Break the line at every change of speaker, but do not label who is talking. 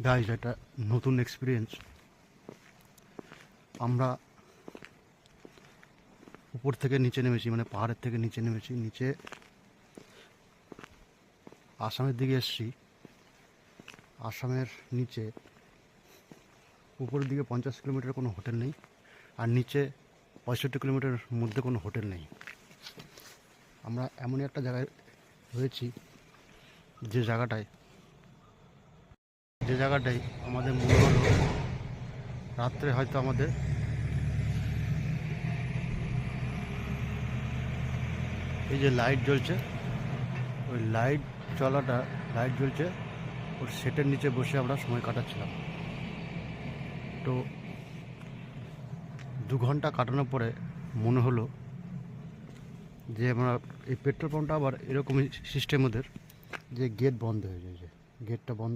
Guys এটা নতুন experience. আমরা উপর থেকে নিচে নেমেছি, মানে পাহাড়ের থেকে নিচে নেমেছি, নিচে আসামের দিকে এসছি। আসামের নিচে উপরের দিকে 50 কিলোমিটার কোনো হোটেল নেই, আর নিচে 65 কিলোমিটার মধ্যে কোনো হোটেল নেই। আমরা এমনই একটা জায়গায় রয়েছি যে জায়গাটায় আমাদের মনে হলো রাত্রে হয়তো আমাদের এই যে লাইট জ্বলছে, ওই লাইট জ্বলছে, ওর সেটের নিচে বসে আমরা সময় কাটাচ্ছিলাম। তো 2 ঘন্টা কাটানোর পরে মনে হলো যে আমরা এই পেট্রোল পাম্পটা আবার এরকমই সিস্টেম ওদের, যে গেট বন্ধ হয়ে যায়, যে গেটটা বন্ধ